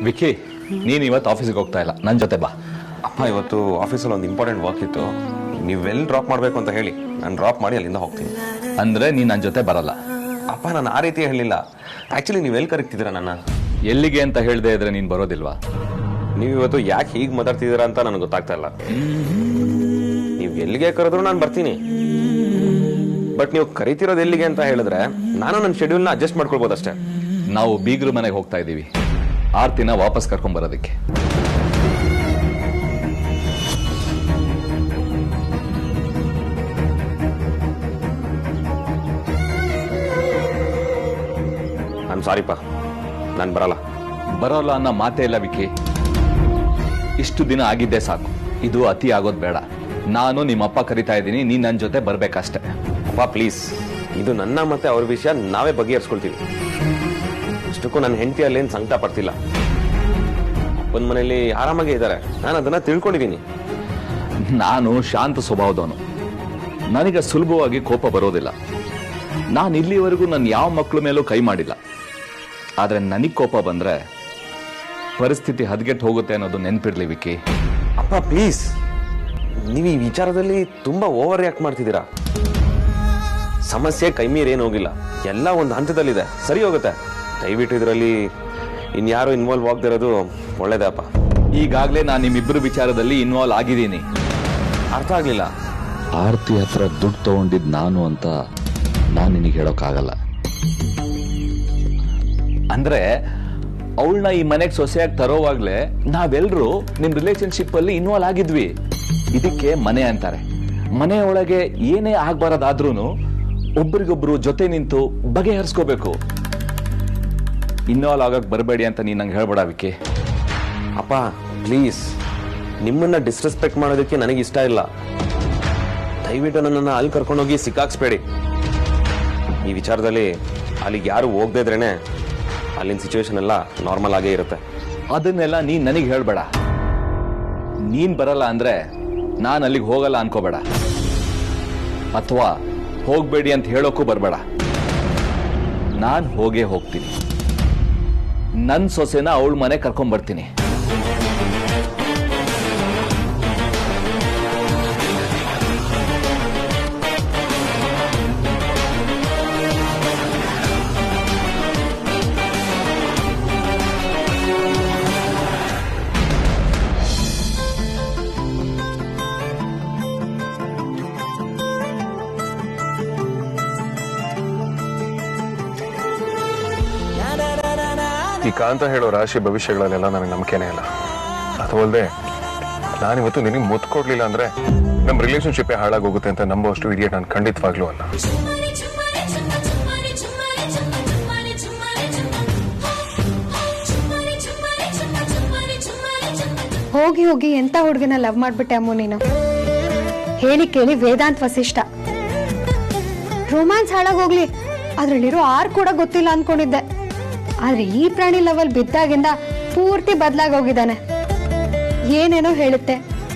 Wiki, ನೀನು ಇವತ್ತು ಆಫೀಸಿಗೆ ಹೋಗ್ತಾ ಇಲ್ಲ, ನನ್ನ ಜೊತೆ ಬಾ. ಅಪ್ಪ ಇವತ್ತು ಆಫೀಸಲ್ಲಿ ಒಂದು ಇಂಪಾರ್ಟೆಂಟ್ ವರ್ಕ್ ಇತ್ತು, ನೀವೆಲ್ಲಿ ಡ್ರಾಪ್ ಮಾಡಬೇಕು ಅಂತ ಹೇಳಿ ನಾನು ಡ್ರಾಪ್ ಮಾಡಿ ಅಲ್ಲಿಂದ ಹೋಗ್ತೀನಿ. ಅಂದರೆ ನೀನು ನನ್ನ ಜೊತೆ ಬರಲ್ಲ? ಅಪ್ಪ ನಾನು ಆ ರೀತಿ ಹೇಳಿಲ್ಲ. ಆ್ಯಕ್ಚುಲಿ ನೀವೆಲ್ಲಿ ಕರೀತಿದ್ದೀರಾ ನನ್ನ? ಎಲ್ಲಿಗೆ ಅಂತ ಹೇಳದೆ ಇದ್ರೆ ನೀನು ಬರೋದಿಲ್ವಾ? ನೀವು ಇವತ್ತು ಯಾಕೆ ಹೀಗೆ ಮಾತಾಡ್ತಿದ್ದೀರಾ ಅಂತ ನನಗೆ ಗೊತ್ತಾಗ್ತಾ ಇಲ್ಲ. ನೀವು ಎಲ್ಲಿಗೆ ಕರೆದ್ರು ನಾನು ಬರ್ತೀನಿ, ಬಟ್ ನೀವು ಕರಿತಿರೋದು ಎಲ್ಲಿಗೆ ಅಂತ ಹೇಳಿದ್ರೆ ನಾನು ನನ್ನ ಶೆಡ್ಯೂಲ್ನ ಅಡ್ಜಸ್ಟ್ ಮಾಡ್ಕೊಳ್ಬೋದಷ್ಟೇ. ನಾವು ಬೀಗ್ರ ಮನೆಗೆ ಹೋಗ್ತಾ ಇದ್ದೀವಿ, ಆರ್ತಿನ ವಾಪಸ್ ಕರ್ಕೊಂಡ್ ಬರೋದಕ್ಕೆ. ನಾನು ಸಾರಿಪ್ಪ, ನಾನು ಬರೋಲ್ಲ ಅನ್ನೋ ಮಾತೇ ಇಲ್ಲ ವಿಕಿ. ಇಷ್ಟು ದಿನ ಆಗಿದ್ದೇ ಸಾಕು, ಇದು ಅತಿ ಆಗೋದು ಬೇಡ. ನಾನು ನಿಮ್ಮಪ್ಪ ಕರಿತಾ ಇದ್ದೀನಿ, ನೀನ್ ನನ್ನ ಜೊತೆ ಬರ್ಬೇಕಷ್ಟೇ. ಅಪ್ಪ ಪ್ಲೀಸ್, ಇದು ನನ್ನ ಮತ್ತೆ ಅವ್ರ ವಿಷಯ, ನಾವೇ ಬಗೆಹರಿಸ್ಕೊಳ್ತೀವಿ. ಅಷ್ಟಕ್ಕೂ ನನ್ನ ಹೆಂಡತಿ ಅಲ್ಲೇನು ಸಂಕಟ ಪಡ್ತಿಲ್ಲ, ಅಪ್ಪನ ಮನೇಲಿ ಆರಾಮಾಗೇ ಇದ್ದಾರೆ, ನಾನು ಅದನ್ನ ತಿಳ್ಕೊಂಡಿದ್ದೀನಿ. ನಾನು ಶಾಂತ ಸ್ವಭಾವದವನು, ನನಗೆ ಸುಲಭವಾಗಿ ಕೋಪ ಬರೋದಿಲ್ಲ. ನಾನು ಇಲ್ಲಿವರೆಗೂ ನನ್ನ ಯಾವ ಮಕ್ಕಳ ಮೇಲೂ ಕೈ ಮಾಡಿಲ್ಲ. ಆದ್ರೆ ನನಗೆ ಕೋಪ ಬಂದ್ರೆ ಪರಿಸ್ಥಿತಿ ಹದಗೆಟ್ಟು ಹೋಗುತ್ತೆ ಅನ್ನೋದು ನೆನ್ಪಿರ್ಲಿ ವಿಕಿ. ಅಪ್ಪ ಪ್ಲೀಸ್, ನೀವು ಈ ವಿಚಾರದಲ್ಲಿ ತುಂಬಾ ಓವರ್ ರಿಯಾಕ್ಟ್ ಮಾಡ್ತಿದ್ದೀರಾ. ಸಮಸ್ಯೆ ಕೈ ಮೀರಿ ಏನು ಹೋಗಿಲ್ಲ, ಎಲ್ಲ ಒಂದು ಹಂತದಲ್ಲಿದೆ, ಸರಿ ಹೋಗುತ್ತೆ. ದಯವಿಟ್ಟು ಇದರಲ್ಲಿ ಇನ್ಯಾರು ಇನ್ವಾಲ್ವ್ ಆಗದಿರೋದು ಒಳ್ಳೇದೇ ಅಪ್ಪ. ಈಗಾಗಲೇ ನಾನು ನಿಮ್ಮಿಬ್ಬರು ವಿಚಾರದಲ್ಲಿ ಇನ್ವಾಲ್ವ್ ಆಗಿದ್ದೀನಿ. ಅರ್ಥ ಆಗ್ಲಿಲ್ಲ. ಆರ್ತಿ ಹತ್ರ ದುಡ್ಡು ತಗೊಂಡಿದ್ ನಾನು ಅಂತ ನಾನು ನಿನಗೆ ಹೇಳೋಕ್ಕಾಗಲ್ಲ. ಅಂದ್ರೆ ಅವಳನ್ನ ಈ ಮನೆಗೆ ಸೊಸೆಯಾಗಿ ತರೋವಾಗ್ಲೇ ನಾವೆಲ್ಲರೂ ನಿಮ್ ರಿಲೇಶನ್ಶಿಪ್ ಅಲ್ಲಿ ಇನ್ವಾಲ್ವ್ ಆಗಿದ್ವಿ. ಇದಕ್ಕೆ ಮನೆ ಅಂತಾರೆ. ಮನೆಯೊಳಗೆ ಏನೇ ಆಗ್ಬಾರದಾದ್ರೂ ಒಬ್ರಿಗೊಬ್ರು ಜೊತೆ ನಿಂತು ಬಗೆಹರಿಸ್ಕೋಬೇಕು. ಇನ್ವಾಲ್ವ್ ಆಗಕ್ ಬರಬೇಡಿ ಅಂತ ನೀನ್ ನಂಗೆ ಹೇಳ್ಬೇಡ ವಿಕಿ. ಅಪ್ಪ ಪ್ಲೀಸ್, ನಿಮ್ಮನ್ನ ಡಿಸ್ರೆಸ್ಪೆಕ್ಟ್ ಮಾಡೋದಕ್ಕೆ ನನಗೆ ಇಷ್ಟ ಇಲ್ಲ. ದಯವಿಟ್ಟು ನನ್ನನ್ನು ಅಲ್ಲಿ ಕರ್ಕೊಂಡೋಗಿ ಸಿಕ್ಕಾಕ್ಸ್ಬೇಡಿ. ಈ ವಿಚಾರದಲ್ಲಿ ಅಲ್ಲಿಗೆ ಯಾರು ಹೋಗದೇ ಇದ್ರೇನೆ ಅಲ್ಲಿನ ಸಿಚುವೇಶನ್ ಎಲ್ಲ ನಾರ್ಮಲ್ ಆಗೇ ಇರುತ್ತೆ. ಅದನ್ನೆಲ್ಲ ನೀನ್ ನನಗೆ ಹೇಳ್ಬೇಡ. ನೀನ್ ಬರಲ್ಲ ಅಂದ್ರೆ ನಾನು ಅಲ್ಲಿಗೆ ಹೋಗಲ್ಲ ಅನ್ಕೋಬೇಡ, ಅಥವಾ ಹೋಗ್ಬೇಡಿ ಅಂತ ಹೇಳೋಕ್ಕೂ ಬರಬೇಡ. ನಾನು ಹೋಗೇ ಹೋಗ್ತೀನಿ. ನನ್ನ ಸೊಸೆನ ಅವಳ ಮನೆ ಕರ್ಕೊಂಡ್ ಬರ್ತೀನಿ. ಈ ಕಾಂತ ಹೇಳೋ ರಾಶಿ ಭವಿಷ್ಯಗಳಲ್ಲೆಲ್ಲ ನನಗೆ ನಂಬಿಕೆನೇ ಇಲ್ಲ. ಅದು ಅಲ್ಲದೆ ನಾನಿವತ್ತು ನಿನಗೆ ಮುತ್ತು ಕೊಡ್ಲಿಲ್ಲ ಅಂದ್ರೆ ನಮ್ಮ ರಿಲೇಶನ್ಶಿಪ್ಪೇ ಹಾಳಾಗೋಗುತ್ತೆ ಅಂತ ನಂಬುವಷ್ಟು ಇಡಿಯಟ್ ನಾನು ಖಂಡಿತವಾಗ್ಲೂ ಅಲ್ಲ. ಹೋಗಿ ಹೋಗಿ ಎಂತ ಹುಡುಗನ ಲವ್ ಮಾಡ್ಬಿಟ್ಟೆ ಅಮ್ಮು ನೀನು. ಹೇಳಿ ಕೇಳಿ ವೇದಾಂತ್ ವಸಿಷ್ಠ. ರೊಮ್ಯಾನ್ಸ್ ಹಾಳಾಗೋಗ್ಲಿ, ಅದ್ರಲ್ಲಿರೋ ಆರ್ ಕೂಡ ಗೊತ್ತಿಲ್ಲ ಅನ್ಕೊಂಡಿದ್ದೆ. ಆದ್ರೆ ಈ ಪ್ರಾಣಿ ಲೆವೆಲ್ ಬಿದ್ದಾಗಿಂದ ಪೂರ್ತಿ ಬದಲಾಗೋಗಿದ್ದಾನೆ. ಏನೇನೋ ಹೇಳುತ್ತೆ,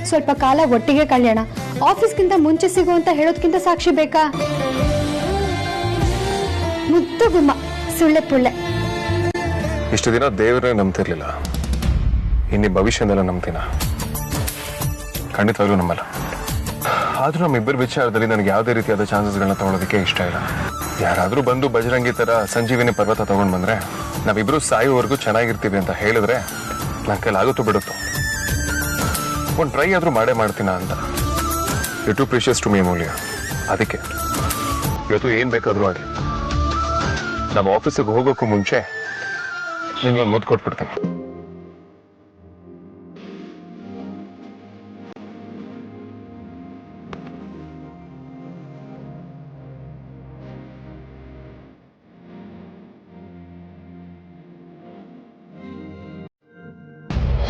ಸ್ವಲ್ಪ ಕಾಲ ಒಟ್ಟಿಗೆ ಕಳ್ಯೋಣ, ಆಫೀಸ್ಗಿಂತ ಮುಂಚೆ ಸಿಗೋ ಅಂತ ಹೇಳೋದ್ಕಿಂತ ಸಾಕ್ಷಿ ಬೇಕಾ? ಮುದ್ದು ಗುಮ್ಮ, ಸುಳ್ಳೆ ಪುಳ್ಳೆ. ಇಷ್ಟು ದಿನ ದೇವರೇ ನಂಬ್ತಿರ್ಲಿಲ್ಲ, ಇನ್ನಿ ಭವಿಷ್ಯನೆಲ್ಲ ನಂಬ್ತೀನ? ಖಂಡಿತವಾಗ್ಲೂ ನಂಬಲ್ಲ. ಆದ್ರೂ ನಮ್ಮಿಬ್ಬರ ವಿಚಾರದಲ್ಲಿ ನನಗೆ ಯಾವುದೇ ರೀತಿಯಾದ ಚಾನ್ಸಸ್ಗಳನ್ನ ತಗೊಳ್ಳೋದಕ್ಕೆ ಇಷ್ಟ ಇಲ್ಲ. ಯಾರಾದ್ರೂ ಬಂದು ಬಜರಂಗಿ ತರ ಸಂಜೀವಿನಿ ಪರ್ವತ ತಗೊಂಡ್ ಬಂದ್ರೆ ನಾವಿಬ್ರು ಸಾಯುವವರೆಗೂ ಚೆನ್ನಾಗಿರ್ತೀವಿ ಅಂತ ಹೇಳಿದ್ರೆ ನನ್ನ ಕೈಲಾಗುತ್ತೋ ಬಿಡುತ್ತೋ, ಒಂದು ಟ್ರೈ ಆದ್ರೂ ಮಾಡ್ತೀನ ಅಂತ. You too precious to me ಮೌಲ್ಯ. ಅದಕ್ಕೆ ಇವತ್ತು ಏನ್ ಬೇಕಾದ್ರೂ ಆಗಲಿ ನಮ್ಮ ಆಫೀಸಿಗೆ ಹೋಗೋಕ್ಕೂ ಮುಂಚೆ ನಿಮ್ಗೆ ಮುದ್ದು ಕೊಟ್ಬಿಡ್ತೀನಿ.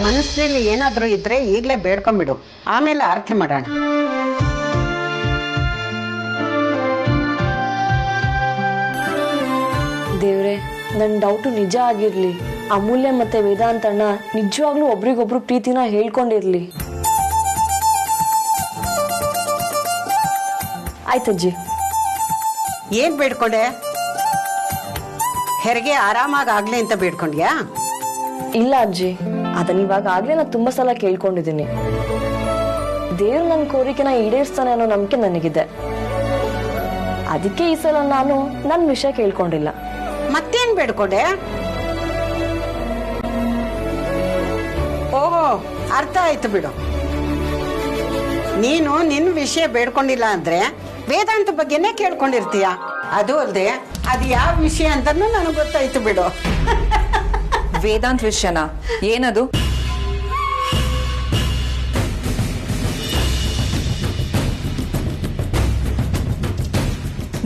ಮನಸ್ಸಿನಲ್ಲಿ ಏನಾದರೂ ಇದ್ರೆ ಈಗಲೇ ಬೇಡ್ಕೊಂಬಿಡು, ಆಮೇಲೆ ಆರತಿ ಮಾಡೋಣ. ದೇವ್ರೆ, ನನ್ನ ಡೌಟು ನಿಜ ಆಗಿರ್ಲಿ. ಅಮೂಲ್ಯ ಮತ್ತೆ ವೇದಾಂತಣ್ಣ ನಿಜವಾಗ್ಲೂ ಒಬ್ರಿಗೊಬ್ರು ಪ್ರೀತಿನ ಹೇಳ್ಕೊಂಡಿರ್ಲಿ. ಆಯ್ತಜ್ಜಿ. ಏನ್ ಬೇಡ್ಕೊಂಡೆ? ಹೆರಿಗೆ ಆರಾಮಾಗಿ ಆಗ್ಲಿ ಅಂತ ಬೇಡ್ಕೊಂಡ್ಯಾ? ಇಲ್ಲ ಅಜ್ಜಿ, ಅದನ್ನ ಇವಾಗ ಆಗ್ಲೇ ನಾನು ತುಂಬಾ ಸಲ ಕೇಳ್ಕೊಂಡಿದ್ದೀನಿ. ದೇವ್ರು ನನ್ನ ಕೋರಿಕೆನ ಈಡೇರಿಸ್ತಾನೆ ಅನ್ನೋ ನಂಬಿಕೆ ನನಗಿದೆ. ಅದಕ್ಕೆ ಈ ಸಲ ನಾನು ನನ್ನ ವಿಷಯ ಕೇಳ್ಕೊಂಡಿಲ್ಲ. ಮತ್ತೇನ್ ಬೇಡ್ಕೊಂಡೆ? ಓಹೋ, ಅರ್ಥ ಆಯ್ತು ಬಿಡು. ನೀನು ನಿನ್ನ ವಿಷಯ ಬೇಡ್ಕೊಂಡಿಲ್ಲ ಅಂದ್ರೆ ವೇದಾಂತ ಬಗ್ಗೆನೇ ಕೇಳ್ಕೊಂಡಿರ್ತೀಯ. ಅದು ಅಲ್ಲದೆ ಅದು ಯಾವ ವಿಷಯ ಅಂತಾನು ನನಗೆ ಗೊತ್ತಾಯ್ತು ಬಿಡು. ವೇದಾಂತ್ ವಿಷಯನ? ಏನದು?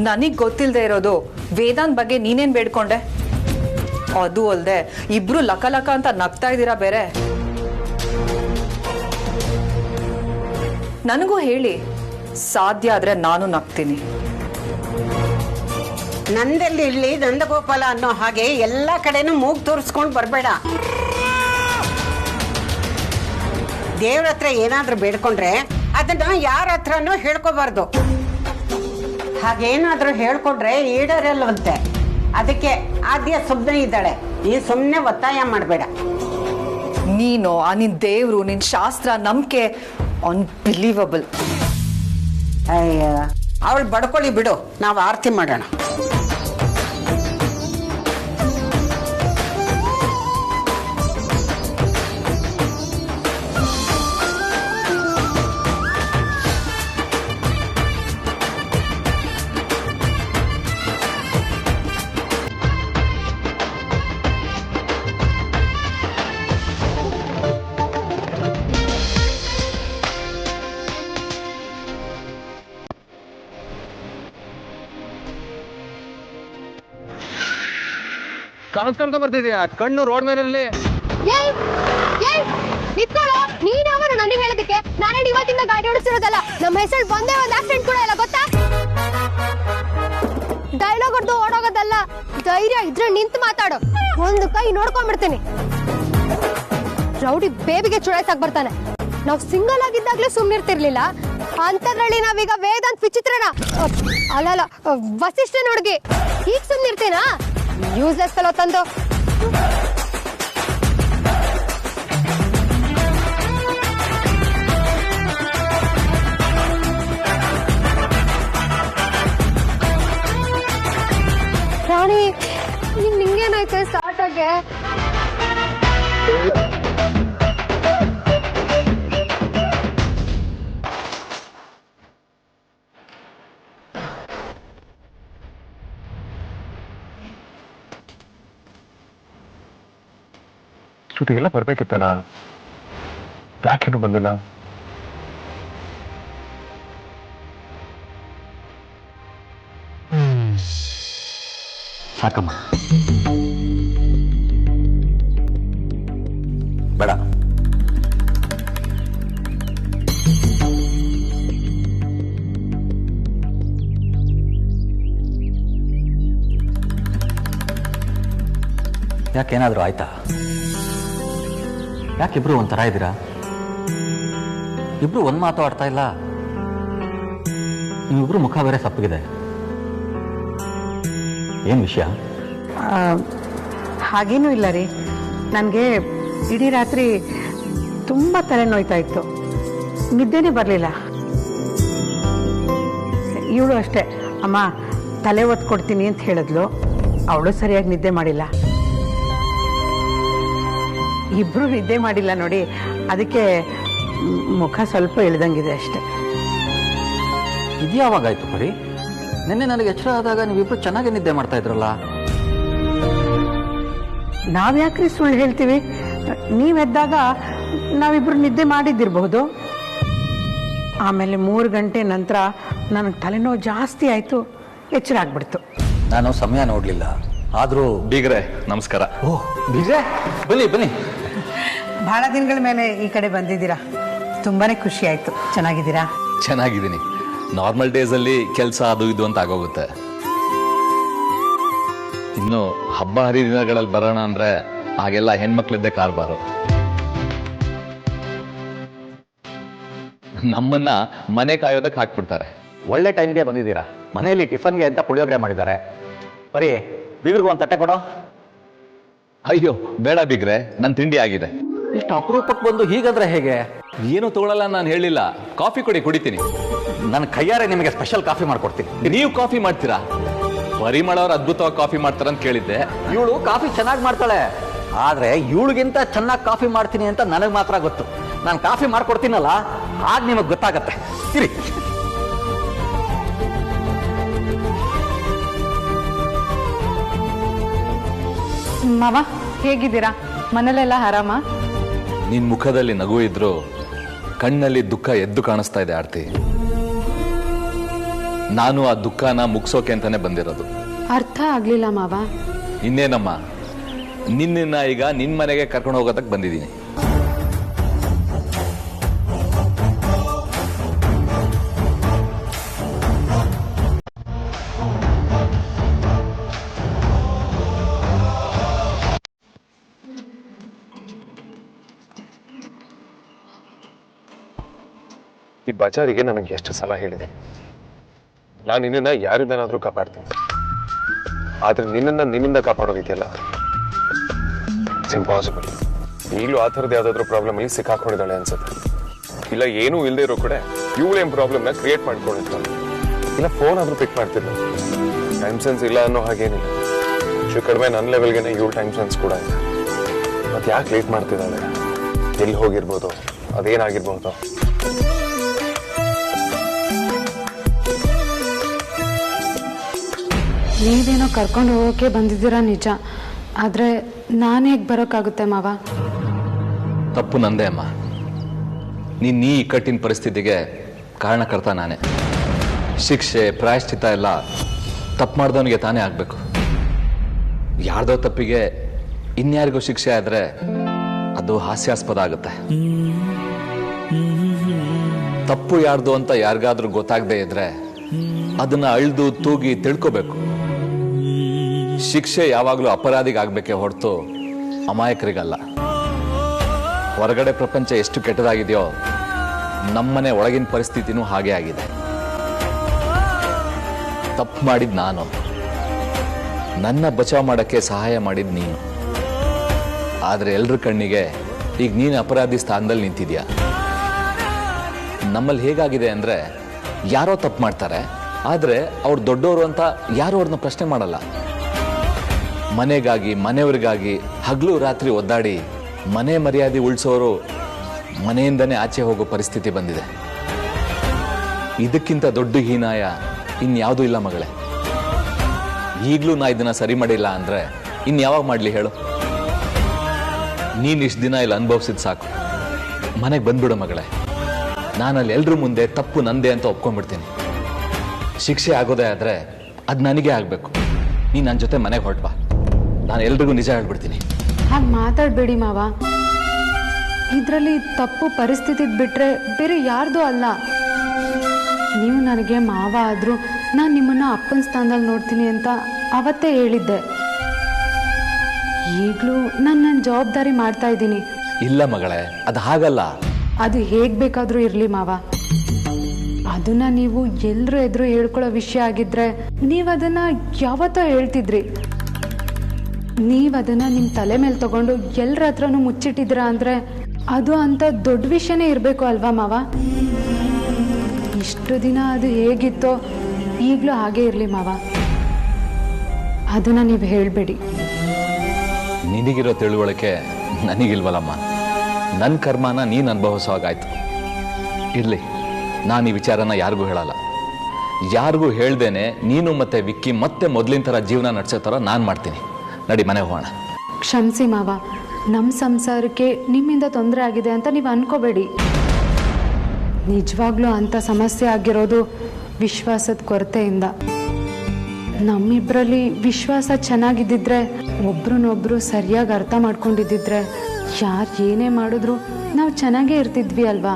ನನಗ್ ಗೊತ್ತಿಲ್ಲದೆ ಇರೋದು ವೇದಾಂತ್ ಬಗ್ಗೆ ನೀನೇನ್ ಬೇಡ್ಕೊಂಡೆ? ಅದು ಅಲ್ದೆ ಇಬ್ರು ಲಕ ಲಕ ಅಂತ ನಗ್ತಾ ಇದ್ದೀರಾ ಬೇರೆ. ನನಗೂ ಹೇಳಿ, ಸಾಧ್ಯ ಆದ್ರೆ ನಾನು ನಗ್ತೀನಿ. ನಂದಲ್ಲಿ ಇಲ್ಲಿ ನಂದಗೋಪಾಲ ಅನ್ನೋ ಹಾಗೆ ಎಲ್ಲಾ ಕಡೆನೂ ಮೂಗ್ ತೋರಿಸ್ಕೊಂಡು ಬರ್ಬೇಡ. ದೇವ್ರ ಹತ್ರ ಏನಾದ್ರೂ ಬೇಡ್ಕೊಂಡ್ರೆ ಅದನ್ನ ಯಾರ ಹತ್ರನೂ ಹೇಳ್ಕೋಬಾರ್ದು. ಹಾಗೇನಾದ್ರೂ ಹೇಳ್ಕೊಂಡ್ರೆ ಈಡೇರಲ್ವಂತೆ. ಅದಕ್ಕೆ ಆದ್ಯ ಸುಮ್ಮನೆ ಇದ್ದಾಳೆ. ನೀನ್ ಸುಮ್ಮನೆ ಒತ್ತಾಯ ಮಾಡಬೇಡ. ನೀನು ನಿನ್ ದೇವ್ರು, ನಿನ್ ಶಾಸ್ತ್ರ, ನಂಬಿಕೆ ಅನ್ಬಿಲೀವಬಲ್. ಅಯ್ಯ, ಅವಳು ಬಡ್ಕೊಳ್ಳಿ ಬಿಡು, ನಾವು ಆರತಿ ಮಾಡೋಣ. ಕಾಣಿಸ್ಕೊಂತ ಬರ್ತಿದ್ಯಾ? ಕಣ್ಣು ರೋಡ್ ಮೇಲೆ ನೀನ್ ಅವರು ನನಗೆ ಹೇಳೋದಕ್ಕೆ? ನಾನೇ ಇವತ್ತಿಂದ ಗಾಡಿ ಓಡಿಸಿರೋದಲ್ಲ. ನಮ್ಮ ಹೆಸರು ಬಂದೇ ಒಂದು ಆಕ್ಸಿಡೆಂಟ್ ಕೂಡ ಇಲ್ಲ, ಗೊತ್ತಾ? ಡೈಲಾಗ್ ಹೊಡೆದು ಓಡೋಗೋದಲ್ಲ. ಧೈರ್ಯ ಇದ್ರೆ ನಿಂತು ಮಾತಾಡು. ಒಂದು ಕೈ ನೋಡ್ಕೊಂಡ್ಬಿಡ್ತೀನಿ. ರೌಡಿ ಬೇಬಿಗೆ ಚುಡಾಯ್ಸಾಕ್ ಬರ್ತಾನೆ. ನಾವ್ ಸಿಂಗಲ್ ಆಗಿದ್ದಾಗ್ಲೂ ಸುಮ್ನಿರ್ತಿರ್ಲಿಲ್ಲ, ಅಂತದ್ರಲ್ಲಿ ನಾವೀಗ ವೇದಾಂತ್ ವಿಚಿತ್ರನ ಅಲ್ಲಲ್ಲ ವಸಿಷ್ಠನ ಹುಡುಗಿ. ಈಗ ಸುಮ್ನಿರ್ತೀನಾ? ಯೂಸ್ಲೆಸ್ ಫೆಲೋ ತಂದು. ರಾಣಿ, ನಿಂಗೇನಾಯ್ತು ಸ್ಟಾರ್ಟ್ ಆಗಿ? ಶ್ರುತಿಗೆಲ್ಲ ಬರ್ಬೇಕಿತ್ತಲ್ಲ, ಯಾಕೇನು ಬಂದಿಲ್ಲ? ಸಾಕಮ್ಮ, ಬೇಡ. ಯಾಕೇನಾದ್ರೂ ಆಯ್ತಾ? ಯಾಕಿಬ್ರು ಒಂಥರ ಇದ್ದೀರಾ? ಇಬ್ರು ಒಂದ್ ಮಾತು ಆಡ್ತಾ ಇಲ್ಲ. ನೀವಿಬ್ರು ಮುಖ ಬೇರೆ ಸಪ್ಪಗಿದೆ. ಏನ್ ವಿಷಯ? ಹಾಗೇನೂ ಇಲ್ಲ ರೀ. ನನಗೆ ಇಡೀ ರಾತ್ರಿ ತುಂಬ ತಲೆನೋಯ್ತಾ ಇತ್ತು, ನಿದ್ದೆನೇ ಬರಲಿಲ್ಲ. ಇವಳು ಅಷ್ಟೇ, ಅಮ್ಮ ತಲೆ ಒತ್ತು ಕೊಡ್ತೀನಿ ಅಂತ ಹೇಳಿದ್ಲು. ಅವಳು ಸರಿಯಾಗಿ ನಿದ್ದೆ ಮಾಡಿಲ್ಲ. ಇಬ್ರು ನಿದ್ದೆ ಮಾಡಿಲ್ಲ ನೋಡಿ, ಅದಕ್ಕೆ ಮುಖ ಸ್ವಲ್ಪ ಇಳ್ದಂಗಿದೆ ಅಷ್ಟೆ. ಇದು ಯಾವಾಗಾಯ್ತು ಪರಿ? ನಿನ್ನೆ ನನಗೆ ಎಚ್ಚರ ಆದಾಗ ನೀವಿಬ್ರು ಚೆನ್ನಾಗಿ ನಿದ್ದೆ ಮಾಡ್ತಾ ಇದ್ರಲ್ಲ. ನಾವ್ಯಾಕ್ರಿ ಸುಳ್ಳು ಹೇಳ್ತೀವಿ? ನೀವೆದ್ದಾಗ ನಾವಿಬ್ರು ನಿದ್ದೆ ಮಾಡಿದ್ದಿರಬಹುದು. ಆಮೇಲೆ 3 ಗಂಟೆ ನಂತರ ನನಗೆ ತಲೆನೋವು ಜಾಸ್ತಿ ಆಯಿತು, ಎಚ್ಚರ ಆಗ್ಬಿಡ್ತು. ನಾನು ಸಮಯ ನೋಡ್ಲಿಲ್ಲ. ಆದ್ರೂ ಬೀಗ್ರೆ ನಮಸ್ಕಾರ. ಓ ಬೀಗ್ರೆ, ಬನ್ನಿ ಬನ್ನಿ. ಬಹಳ ದಿನಗಳ ಮೇಲೆ ಈ ಕಡೆ ಬಂದಿದ್ದೀರಾ, ತುಂಬಾನೇ ಖುಷಿ ಆಯ್ತು. ಚೆನ್ನಾಗಿದ್ದೀರಾ? ಚೆನ್ನಾಗಿದ್ದೀನಿ. ನಾರ್ಮಲ್ ಡೇಸ್ ಅಲ್ಲಿ ಕೆಲಸ ಅದು ಇದು ಅಂತ ಆಗೋಗುತ್ತೆ. ಇನ್ನು ಹಬ್ಬ ಹರಿದಿನಗಳಲ್ಲಿ ಬರೋಣ ಅಂದ್ರೆ ಹಾಗೆಲ್ಲ ಹೆಣ್ಮಕ್ಳಿದ್ದೆ ಕಾರ್ಬಾರು. ನಮ್ಮನ್ನ ಮನೆ ಕಾಯೋದಕ್ಕೆ ಹಾಕ್ಬಿಡ್ತಾರೆ. ಒಳ್ಳೆ ಟೈಮ್ಗೆ ಬಂದಿದ್ದೀರಾ. ಮನೆಯಲ್ಲಿ ಟಿಫನ್ಗೆ ಅಂತ ಪುಳಿಯೋಗರೆ ಮಾಡಿದ್ದಾರೆ. ಬರೀ ಬೀಗರ್ಗೂ ಒಂದು ತಟ್ಟೆ ಕೊಡೋ. ಅಯ್ಯೋ ಬೇಡ ಬಿಗ್ರೆ, ನನ್ನ ತಿಂಡಿ ಆಗಿದೆ. ಇಷ್ಟು ಅಪರೂಪಕ್ಕೆ ಬಂದು ಹೀಗಂದ್ರೆ ಹೇಗೆ? ಏನು ತಗೊಳ್ಳಲ್ಲ ನಾನು ಹೇಳಿಲ್ಲ. ಕಾಫಿ ಕೊಡಿ, ಕುಡಿತೀನಿ. ನನ್ನ ಕೈಯಾರೆ ನಿಮಗೆ ಸ್ಪೆಷಲ್ ಕಾಫಿ ಮಾಡ್ಕೊಡ್ತೀನಿ. ನೀವು ಕಾಫಿ ಮಾಡ್ತೀರಾ? ಪರಿಮಳ ಅವ್ರು ಅದ್ಭುತವಾಗಿ ಕಾಫಿ ಮಾಡ್ತಾರಂತ ಕೇಳಿದ್ದೆ. ಇವಳು ಕಾಫಿ ಚೆನ್ನಾಗಿ ಮಾಡ್ತಾಳೆ, ಆದ್ರೆ ಇವಳಿಗಿಂತ ಚೆನ್ನಾಗಿ ಕಾಫಿ ಮಾಡ್ತೀನಿ ಅಂತ ನನಗೆ ಮಾತ್ರ ಗೊತ್ತು. ನಾನು ಕಾಫಿ ಮಾಡ್ಕೊಡ್ತೀನಲ್ಲ, ಆಗ ನಿಮಗೆ ಗೊತ್ತಾಗತ್ತೆ. ಇರಿ. ಮಾವ ಹೇಗಿದ್ದೀರಾ? ಮನೇಲೆಲ್ಲ ಆರಾಮ? ನಿನ್ ಮುಖದಲ್ಲಿ ನಗು ಇದ್ರು ಕಣ್ಣಲ್ಲಿ ದುಃಖ ಎದ್ದು ಕಾಣಿಸ್ತಾ ಇದೆ ಆರ್ತಿ. ನಾನು ಆ ದುಃಖನ ಮುಗ್ಸೋಕೆ ಅಂತಾನೆ ಬಂದಿರೋದು. ಅರ್ಥ ಆಗ್ಲಿಲ್ಲ ಮಾವ. ಇನ್ನೇನಮ್ಮ, ನಿನ್ನ ಈಗ ನಿನ್ ಮನೆಗೆ ಕರ್ಕೊಂಡು ಹೋಗೋದಕ್ಕೆ ಬಂದಿದ್ದೀನಿ. ಈ ಬಜಾರಿಗೆ ನನಗೆ ಎಷ್ಟು ಸಲ ಹೇಳಿದೆ, ನಾನು ನಿನ್ನನ್ನು ಯಾರಿಂದನಾದ್ರೂ ಕಾಪಾಡ್ತೀನಿ, ಆದ್ರೆ ನಿನ್ನಿಂದ ಕಾಪಾಡೋಗಿದೆಯಲ್ಲ, ಇಟ್ಸ್ ಇಂಪಾಸಿಬಲ್. ಈಗಲೂ ಆ ಥರದ್ದು ಯಾವ್ದಾದ್ರು ಪ್ರಾಬ್ಲಮ್ ಇಲ್ಲಿ ಸಿಕ್ಕಾಕೊಂಡಿದ್ದಾಳೆ ಅನ್ಸುತ್ತೆ. ಇಲ್ಲ ಏನೂ ಇಲ್ಲದೆ ಇರೋ ಕಡೆ ಇವಳೇನು ಪ್ರಾಬ್ಲಮ್ನ ಕ್ರಿಯೇಟ್ ಮಾಡ್ಕೊಂಡಿರ್ತಾಳೆ. ಇಲ್ಲ ಫೋನ್ ಆದ್ರೂ ಪಿಕ್ ಮಾಡ್ತಿಲ್ಲ. ಟೈಮ್ ಸೆನ್ಸ್ ಇಲ್ಲ ಅನ್ನೋ ಹಾಗೇನಿಲ್ಲ, ಇಷ್ಟು ಕಡಿಮೆ ನನ್ನ ಲೆವೆಲ್ಗೆನೆ ಇವಳು ಟೈಮ್ ಸೆನ್ಸ್ ಕೂಡ ಇದೆ. ಮತ್ತೆ ಯಾಕೆ ಲೇಟ್ ಮಾಡ್ತಿದ್ದಾಳೆ? ಎಲ್ಲಿ ಹೋಗಿರ್ಬೋದು, ಅದೇನಾಗಿರ್ಬೋದು? ನೀವೇನೋ ಕರ್ಕೊಂಡು ಹೋಗೋಕೆ ಬಂದಿದ್ದೀರಾ ನಿಜ, ಆದರೆ ನಾನು ಹೇಗೆ ಬರೋಕ್ಕಾಗುತ್ತೆ ಮಾವ? ತಪ್ಪು ನಂದೇ ಅಮ್ಮ. ನೀನ್ ಈ ಇಕ್ಕಟ್ಟಿನ ಪರಿಸ್ಥಿತಿಗೆ ಕಾರಣಕರ್ತ ನಾನೇ. ಶಿಕ್ಷೆ ಪ್ರಾಯಶ್ಚಿತ್ತ ಎಲ್ಲ ತಪ್ಪು ಮಾಡಿದವನಿಗೆ ತಾನೇ ಆಗ್ಬೇಕು. ಯಾರ್ದೋ ತಪ್ಪಿಗೆ ಇನ್ಯಾರಿಗೂ ಶಿಕ್ಷೆ ಆದ್ರೆ ಅದು ಹಾಸ್ಯಾಸ್ಪದ ಆಗುತ್ತೆ. ತಪ್ಪು ಯಾರ್ದು ಅಂತ ಯಾರಿಗಾದ್ರೂ ಗೊತ್ತಾಗದೇ ಇದ್ರೆ ಅದನ್ನ ಅಳ್ದು ತೂಗಿ ತಿಳ್ಕೋಬೇಕು. ಶಿಕ್ಷೆ ಯಾವಾಗಲೂ ಅಪರಾಧಿಗಾಗಬೇಕೇ ಹೊರತು ಅಮಾಯಕರಿಗಲ್ಲ. ಹೊರಗಡೆ ಪ್ರಪಂಚ ಎಷ್ಟು ಕೆಟ್ಟದಾಗಿದೆಯೋ ನಮ್ಮನೆ ಒಳಗಿನ ಪರಿಸ್ಥಿತಿನೂ ಹಾಗೆ ಆಗಿದೆ. ತಪ್ಪು ಮಾಡಿದ್ ನಾನು, ನನ್ನ ಬಚಾವ್ ಮಾಡಕ್ಕೆ ಸಹಾಯ ಮಾಡಿದ್ ನೀನು. ಆದ್ರೆ ಎಲ್ರ ಕಣ್ಣಿಗೆ ಈಗ ನೀನು ಅಪರಾಧಿ ಸ್ಥಾನದಲ್ಲಿ ನಿಂತಿದ್ಯಾ. ನಮ್ಮಲ್ಲಿ ಹೇಗಾಗಿದೆ ಅಂದ್ರೆ, ಯಾರೋ ತಪ್ಪು ಮಾಡ್ತಾರೆ, ಆದ್ರೆ ಅವ್ರು ದೊಡ್ಡವರು ಅಂತ ಯಾರು ಅವ್ರನ್ನ ಪ್ರಶ್ನೆ ಮಾಡಲ್ಲ. ಮನೆಗಾಗಿ ಮನೆಯವ್ರಿಗಾಗಿ ಹಗಲು ರಾತ್ರಿ ಒದ್ದಾಡಿ ಮನೆ ಮರ್ಯಾದೆ ಉಳಿಸೋರು ಮನೆಯಿಂದನೇ ಆಚೆ ಹೋಗೋ ಪರಿಸ್ಥಿತಿ ಬಂದಿದೆ. ಇದಕ್ಕಿಂತ ದೊಡ್ಡ ಹೀನಾಯ ಇನ್ಯಾವುದೂ ಇಲ್ಲ ಮಗಳೇ. ಈಗಲೂ ನಾ ಇದನ್ನ ಸರಿ ಮಾಡಿಲ್ಲ ಅಂದ್ರೆ ಇನ್ಯಾವಾಗ ಮಾಡಲಿ ಹೇಳು? ನೀನು ಇಷ್ಟು ದಿನ ಇಲ್ಲಿ ಅನುಭವಿಸಿದ್ ಸಾಕು. ಮನೆಗೆ ಬಂದ್ಬಿಡು ಮಗಳೇ. ನಾನಲ್ಲಿ ಎಲ್ರ ಮುಂದೆ ತಪ್ಪು ನಂದೆ ಅಂತ ಒಪ್ಕೊಂಡ್ಬಿಡ್ತೀನಿ. ಶಿಕ್ಷೆ ಆಗೋದೇ ಆದ್ರೆ ಅದು ನನಗೆ ಆಗಬೇಕು. ನೀನು ನನ್ನ ಜೊತೆ ಮನೆಗೆ ಹೊರಟ್ಬಾ, ನಾನು ಎಲ್ರಿಗೂ ನಿಜ ಹೇಳ್ಬಿಡ್ತೀನಿ. ಹಾಗೆ ಮಾತಾಡಬೇಡಿ ಮಾವ. ಇದರಲ್ಲಿ ತಪ್ಪು ಪರಿಸ್ಥಿತಿ ಬಿಟ್ರೆ ಬೇರೆ ಯಾರ್ದು ಅಲ್ಲ. ನೀವು ನನಗೆ ಮಾವ ಆದರೂ ನಾನು ನಿಮ್ಮನ್ನು ಅಪ್ಪನ ಸ್ಥಾನದಲ್ಲಿ ನೋಡ್ತೀನಿ ಅಂತ ಅವತ್ತೇ ಹೇಳಿದ್ದೆ. ಈಗಲೂ ನಾನು ನನ್ನ ಜವಾಬ್ದಾರಿ ಮಾಡ್ತಾ ಇದ್ದೀನಿ. ಇಲ್ಲ ಮಗಳೇ, ಅದು ಹಾಗಲ್ಲ. ಅದು ಹೇಗೆ ಬೇಕಾದರೂ ಇರಲಿ ಮಾವ. ಅದನ್ನ ನೀವು ಎಲ್ಲರೂ ಎದುರು ಹೇಳ್ಕೊಳ್ಳೋ ವಿಷಯ ಆಗಿದ್ರೆ ನೀವು ಅದನ್ನ ಯಾವತ್ತೋ ಹೇಳ್ತಿದ್ರಿ. ನೀವು ಅದನ್ನ ನಿಮ್ಮ ತಲೆ ಮೇಲೆ ತಗೊಂಡು ಎಲ್ಲರ ಹತ್ರನೂ ಮುಚ್ಚಿಟ್ಟಿದ್ರ ಅಂದ್ರೆ ಅದು ಅಂತ ದೊಡ್ಡ ವಿಷಯನೇ ಇರಬೇಕು ಅಲ್ವಾ ಮಾವ? ಇಷ್ಟು ದಿನ ಅದು ಹೇಗಿತ್ತೋ ಈಗಲೂ ಹಾಗೇ ಇರಲಿ ಮಾವ. ಅದನ್ನ ನೀವು ಹೇಳಬೇಡಿ. ನಿನಗಿರೋ ತಿಳುವಳಿಕೆ ನನಗಿಲ್ವಲ್ಲಮ್ಮ. ನನ್ನ ಕರ್ಮನ ನೀನು ಅನುಭವಿಸೋ ಹಾಗಾಯ್ತು. ಇರಲಿ, ನಾನು ಈ ವಿಚಾರನ ಯಾರಿಗೂ ಹೇಳಲ್ಲ. ಯಾರಿಗೂ ಹೇಳ್ದೇನೆ ನೀನು ಮತ್ತೆ ವಿಕ್ಕಿ ಮತ್ತೆ ಮೊದಲಿನ ಥರ ಜೀವನ ನಡೆಸೋ ಥರ ನಾನು ಮಾಡ್ತೀನಿ. ನಡಿ ಮನೆ ಹೋಗೋಣ. ಕ್ಷಮಿಸಿ ಮಾವ, ನಮ್ಮ ಸಂಸಾರಕ್ಕೆ ನಿಮ್ಮಿಂದ ತೊಂದರೆ ಆಗಿದೆ ಅಂತ ನೀವು ಅನ್ಕೋಬೇಡಿ. ನಿಜವಾಗ್ಲೂ ಅಂಥ ಸಮಸ್ಯೆ ಆಗಿರೋದು ವಿಶ್ವಾಸದ ಕೊರತೆಯಿಂದ. ನಮ್ಮಿಬ್ಬರಲ್ಲಿ ವಿಶ್ವಾಸ ಚೆನ್ನಾಗಿದ್ದಿದ್ರೆ, ಒಬ್ರನ್ನೊಬ್ರು ಸರಿಯಾಗಿ ಅರ್ಥ ಮಾಡ್ಕೊಂಡಿದ್ದಿದ್ರೆ ಯಾರು ಏನೇ ಮಾಡಿದ್ರು ನಾವು ಚೆನ್ನಾಗೇ ಇರ್ತಿದ್ವಿ ಅಲ್ವಾ?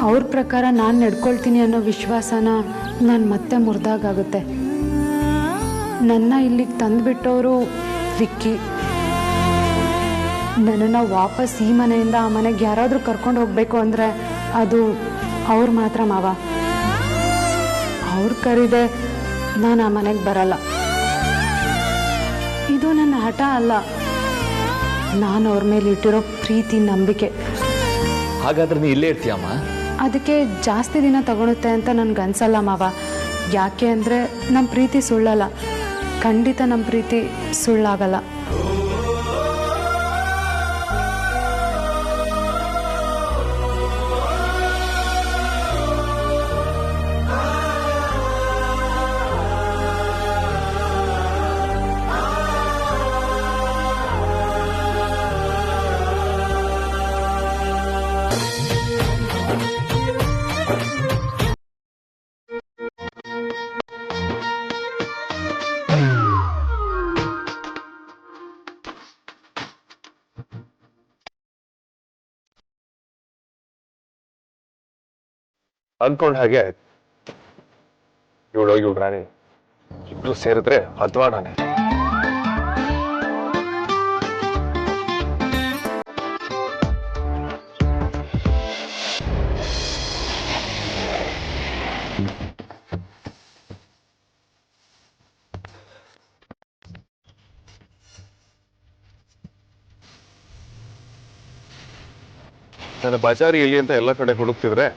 ಅವ್ರ ಪ್ರಕಾರ ನಾನು ನಡ್ಕೊಳ್ತೀನಿ ಅನ್ನೋ ವಿಶ್ವಾಸನ ನಾನು ಮತ್ತೆ ಮುರಿದಾಗುತ್ತೆ. ನನ್ನ ಇಲ್ಲಿಗೆ ತಂದುಬಿಟ್ಟವರು ವಿಕ್ಕಿ. ನನ್ನನ್ನು ವಾಪಸ್ ಈ ಮನೆಯಿಂದ ಆ ಮನೆಗೆ ಯಾರಾದರೂ ಕರ್ಕೊಂಡು ಹೋಗಬೇಕು ಅಂದರೆ ಅದು ಅವ್ರು ಮಾತ್ರ ಮಾವ. ಅವ್ರು ಕರೀದೆ ನಾನು ಆ ಮನೆಗೆ ಬರಲ್ಲ. ಇದು ನನ್ನ ಹಠ ಅಲ್ಲ, ನಾನು ಅವ್ರ ಮೇಲೆ ಇಟ್ಟಿರೋ ಪ್ರೀತಿ ನಂಬಿಕೆ. ಹಾಗಾದ್ರೆ ನೀ ಇಲ್ಲೇ ಇರ್ತೀಯಮ್ಮ? ಅದಕ್ಕೆ ಜಾಸ್ತಿ ದಿನ ತಗೊಳುತ್ತೆ ಅಂತ ನನ್ಗನ್ಸಲ್ಲ ಮಾವ. ಯಾಕೆ ಅಂದರೆ ನಮ್ಮ ಪ್ರೀತಿ ಸುಳ್ಳಲ್ಲ, ಖಂಡಿತ ನಮ್ಮ ಪ್ರೀತಿ ಸುಳ್ಳಾಗಲ್ಲ. ಅಂದ್ಕೊಂಡ್ ಹಾಗೆ ಆಯ್ತು. ಇವಳು ರಾಣಿ ಇಬ್ರು ಸೇರಿದ್ರೆ ಅದ್ವಾಡಾನೆ. ನನ್ನ ಬಜಾರಿ ಎಲ್ಲಿ ಅಂತ ಎಲ್ಲ ಕಡೆ ಹುಡುಕ್ತಿದ್ರೆ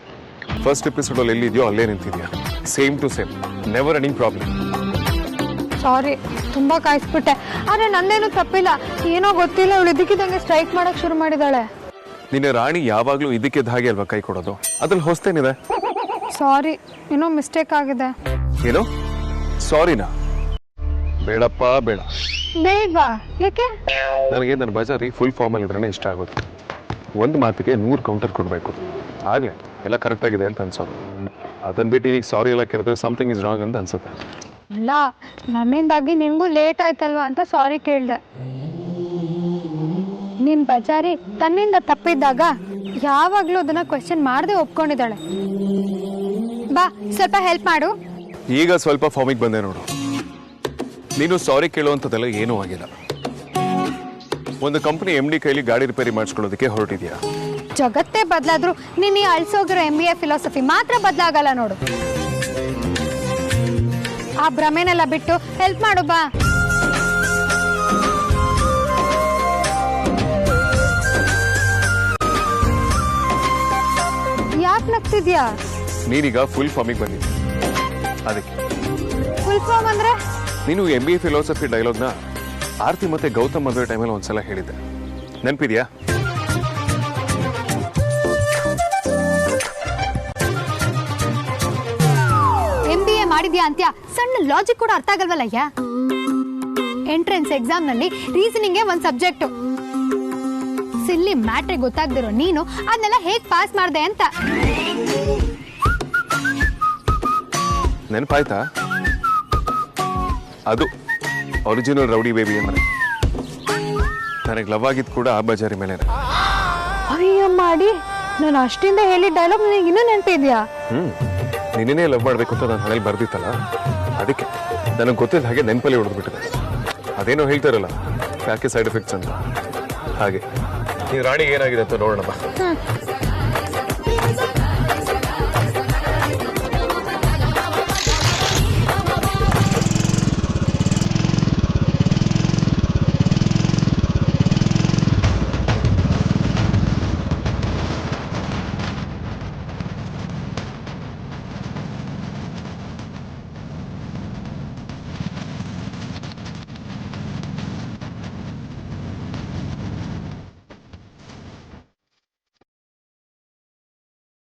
ಫಸ್ಟ್ ಎಪಿಸೋಡ್ ಅಲ್ಲಿ ಎಲ್ಲಿದೆಯೋ ಅಲ್ಲೇ ನಿಂತಿದ್ಯಾ. Same to same, never running problem. Sorry, ತುಂಬಾ ಕಾಯಿಸ್ಬಿಟ್ಟೆ. ಆದ್ರೆ ನಂದೇನು ತಪ್ಪಿಲ್ಲ. ಏನೋ ಗೊತ್ತಿಲ್ಲ, ಅವಳು ಇದಕ್ಕಿದ್ದಂಗೆ ಸ್ಟ್ರೈಕ್ ಮಾಡಕ್ ಶುರು ಮಾಡಿದಾಳೆ. ನಿನ್ನ ರಾಣಿ ಯಾವಾಗ್ಲೂ ಇದಕ್ಕಿದ್ದ ಹಾಗೆ ಅಲ್ವಾ ಕೈ ಕೊಡೋದು? ಅದ್ರಲ್ಲಿ ಹೊಸ್ತೇನಿದೆ? ಸಾರಿ, ಏನೋ ಮಿಸ್ಟೇಕ್ ಆಗಿದೆ. ಏನು ಸಾರಿನಾ? ಬೇಡಪ್ಪ ಬೇಡ. ಬೇಡ್ವಾ? ಯಾಕೆ? ನನಗೆ ನನ್ನ ಬಜಾರಿ ಫುಲ್ ಫಾರ್ಮಲ್ಲಿ ಇದ್ರೇ ಇಷ್ಟ ಆಗುತ್ತೆ. ಒಂದು ಮಾತಿಗೆ 100 ಕೌಂಟರ್ ಕೊಡಬೇಕು, ಹಾಗೆ ಎಲ್ಲ ಕರೆಕ್ಟ್ ಆಗಿದೆ ಅಂತ ಅನ್ಸೋದು. ಅದನ್ನ ಬಿಟ್ಟು ಈಗ ಸಾರಿ ಎಲ್ಲ ಕೇಳಿದ್ರೆ ಸಮಥಿಂಗ್ ಇಸ್ ರಾಂಗ್ ಅಂತ ಅನ್ಸುತ್ತೆ. ಇಲ್ಲ, ನನ್ನಿಂದಾಗಿ ನಿನ್ಗೂ ಲೇಟ್ ಆಯ್ತಲ್ವಾ ಅಂತ ಸಾರಿ ಕೇಳ್ದೆ. ನಿನ್ ಬಜಾರಿ ತನ್ನಿಂದ ತಪ್ಪಿದ್ದಾಗ ಯಾವಾಗ್ಲೂ ಅದನ್ನ ಕ್ವೆಶ್ಚನ್ ಮಾಡದೆ ಒಪ್ಕೊಂಡಿದ್ದಾಳೆ. ಬಾ, ಸ್ವಲ್ಪ ಹೆಲ್ಪ್ ಮಾಡು. ಈಗ ಸ್ವಲ್ಪ ಫಾರ್ಮಿಗೆ ಬಂದೆ ನೋಡು. ನೀನು ಸಾರಿ ಕೇಳುವಂಥದ್ದೆಲ್ಲ ಏನೂ ಆಗಿಲ್ಲ. ಒಂದು ಕಂಪನಿ MD ಕೈಲಿ ಗಾಡಿ ರಿಪೇರಿ ಮಾಡಿಸ್ಕೊಳ್ಳೋದಕ್ಕೆ ಹೊರಟಿದ್ಯಾ. ಜಗತ್ತೇ ಬದಲಾದ್ರು ನೀನ್ ಈ ಅಳ್ಸೋಗಿರೋ MBA ಫಿಲಾಸಫಿ ಮಾತ್ರ ಬದಲಾಗಲ್ಲ ನೋಡು. ಆ ಭ್ರಮೆನೆಲ್ಲ ಬಿಟ್ಟು ಹೆಲ್ಪ್ ಮಾಡು ಬಾ. ಯಾಕೆ ನಗ್ತಿದ್ಯಾ? ನೀನೀಗ ಫುಲ್ ಫಾರ್ಮಿಗೆ ಬಂದಿದ್ದೆ, ಅದಕ್ಕೆ. ಫುಲ್ ಫಾರ್ಮ್ ಅಂದ್ರೆ? ನೀನು MBA ಫಿಲಾಸಫಿ ಡೈಲಾಗ್ನ ಆರ್ತಿ ಮತ್ತೆ ಗೌತಮ್ ಮದುವೆ ಟೈಮಲ್ಲಿ ಒಂದ್ಸಲ ಹೇಳಿದ್ದೆ, ನೆನಪಿದ್ಯಾ? MBA ಮಾಡಿದ್ಯಾ ಅಂತ್ಯ ಸಣ್ಣ ಲಾಜಿಕ್ ಕೂಡ ಅರ್ಥ ಆಗಲ್ವಲ್ಲಯ್ಯ. ಎಂಟ್ರೆನ್ಸ್ ಎಕ್ಸಾಮ್ ನಲ್ಲಿ ರೀಸನಿಂಗ್ ಒಂದ್ ಸಬ್ಜೆಕ್ಟ್. ಸಿಲ್ಲಿ ಮ್ಯಾಟ್ರಿಗೆ ಗೊತ್ತಾಗ್ದಿರೋ ನೀನು ಅದನ್ನೆಲ್ಲ ಹೇಗ್ ಪಾಸ್ ಮಾಡ್ದೆ ಅಂತ. ನೆನಪಾಯ್ತಾ? ಅದು ಒರಿಜಿನಲ್ ರೌಡಿ ಬೇಬಿ ಅಂದ್ರೆ. ನನಗೆ ಲವ್ ಆಗಿದ್ದು ಕೂಡ ಆ ಬಜಾರಿ ಮೇಲೆ. ಅಯ್ಯ ಮಾಡಿ, ನಾನು ಅಷ್ಟಿಂದ ಹೇಳಿದ ಡೈಲಾಗ್ ನನಗೆ ಇನ್ನೂ ನೆನಪಿದ್ಯಾ? ನಿನ್ನೇ ಲವ್ ಮಾಡ್ಬೇಕು ಅಂತ ನಾನು ಮನೇಲಿ ಬರ್ದಿತ್ತಲ್ಲ, ಅದಕ್ಕೆ ನನಗೆ ಗೊತ್ತಿದ್ದ ಹಾಗೆ ನೆನಪಲ್ಲಿ ಹೊಡೆದ್ಬಿಟ್ಟಿದೆ. ಅದೇನೋ ಹೇಳ್ತಾರಲ್ಲ, ಯಾಕೆ ಸೈಡ್ ಎಫೆಕ್ಟ್ಸ್ ಅಂತ, ಹಾಗೆ. ಈ ರಾಣಿಗೆ ಏನಾಗಿದೆ ಅಂತ ನೋಡೋಣ.